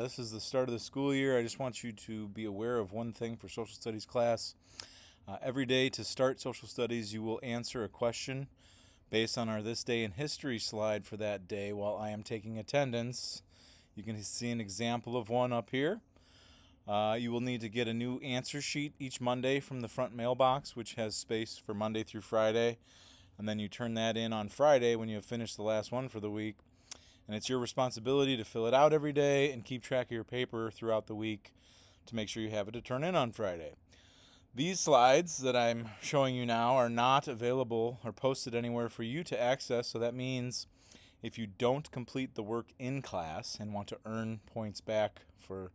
This is the start of the school year. I just want you to be aware of one thing for social studies class. Every day to start social studies, you will answer a question based on our This Day in History slide for that day while I am taking attendance. You can see an example of one up here. You will need to get a new answer sheet each Monday from the front mailbox, which has space for Monday through Friday. And then you turn that in on Friday when you have finished the last one for the week. And it's your responsibility to fill it out every day and keep track of your paper throughout the week to make sure you have it to turn in on Friday. These slides that I'm showing you now are not available or posted anywhere for you to access, so that means if you don't complete the work in class and want to earn points back for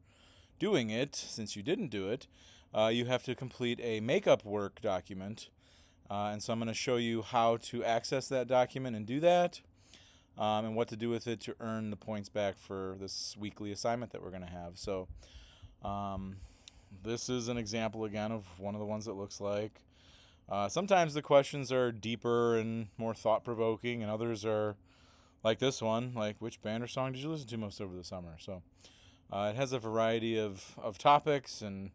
doing it, since you didn't do it, you have to complete a makeup work document. And so I'm going to show you how to access that document and do that, and what to do with it to earn the points back for this weekly assignment that we're going to have. So this is an example again of one of the ones that looks like. Sometimes the questions are deeper and more thought-provoking, and others are like this one, like which band or song did you listen to most over the summer? So it has a variety of topics and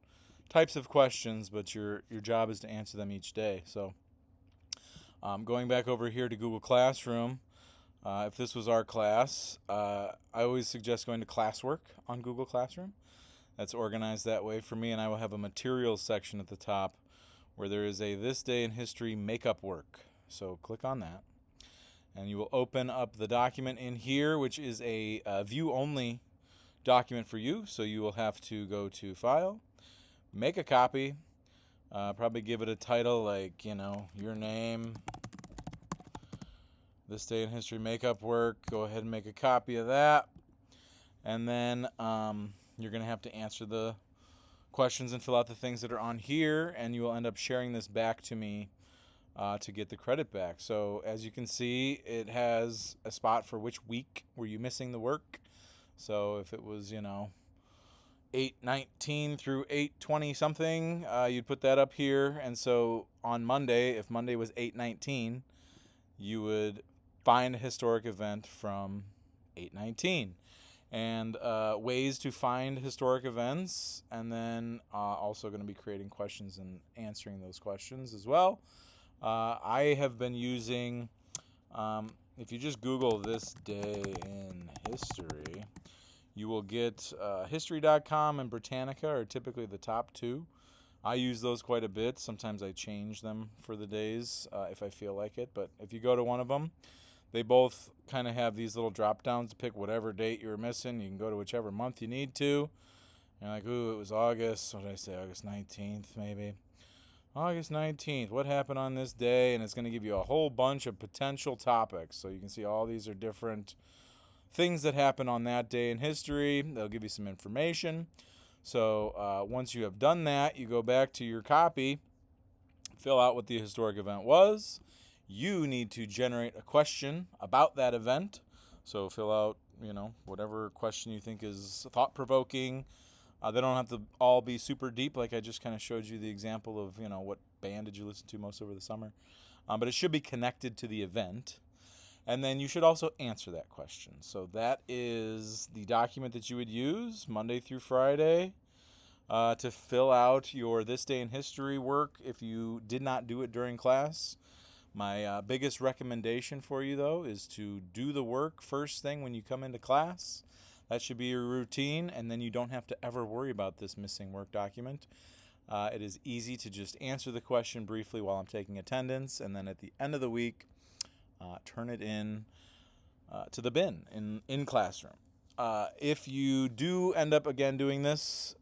types of questions, but your job is to answer them each day. So going back over here to Google Classroom, if this was our class, I always suggest going to Classwork on Google Classroom. That's organized that way for me, and I will have a materials section at the top where there is a This Day in History makeup work. So click on that, and you will open up the document in here, which is a view-only document for you. So you will have to go to File, make a copy, probably give it a title like, your name, This Day in History makeup work. Go ahead and make a copy of that. And then you're going to have to answer the questions and fill out the things that are on here, and you will end up sharing this back to me to get the credit back. So as you can see, it has a spot for which week were you missing the work. So if it was, 8/19 through 8/20 something, you'd put that up here. And so on Monday, if Monday was 8/19, you would find a historic event from 8/19. And ways to find historic events, and then also going to be creating questions and answering those questions as well. I have been using, if you just Google This Day in History, you will get History.com and Britannica are typically the top two. I use those quite a bit. Sometimes I change them for the days if I feel like it. But if you go to one of them, they both kind of have these little drop downs to pick whatever date you were missing. You can go to whichever month you need to. You're like, ooh, it was August. What did I say? August 19th, maybe. August 19th. What happened on this day? And it's going to give you a whole bunch of potential topics. So you can see all these are different things that happen on that day in history. They'll give you some information. So once you have done that, you go back to your copy, fill out what the historic event was. You need to generate a question about that event. So fill out, whatever question you think is thought-provoking. They don't have to all be super deep, like I just kind of showed you the example of, what band did you listen to most over the summer. But it should be connected to the event. And then you should also answer that question. So that is the document that you would use Monday through Friday to fill out your This Day in History work if you did not do it during class. My biggest recommendation for you, though, is to do the work first thing when you come into class. That should be your routine, and then you don't have to ever worry about this missing work document. It is easy to just answer the question briefly while I'm taking attendance, and then at the end of the week, turn it in to the bin in classroom. If you do end up again doing this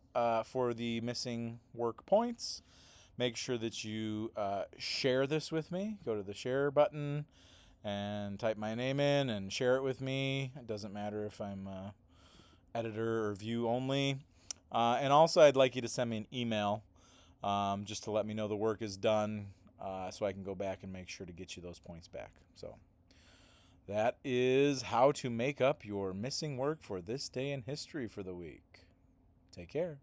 for the missing work points, make sure that you share this with me. Go to the share button and type my name in and share it with me. It doesn't matter if I'm editor or view only. And also I'd like you to send me an email just to let me know the work is done so I can go back and make sure to get you those points back. So that is how to make up your missing work for This Day in History for the week. Take care.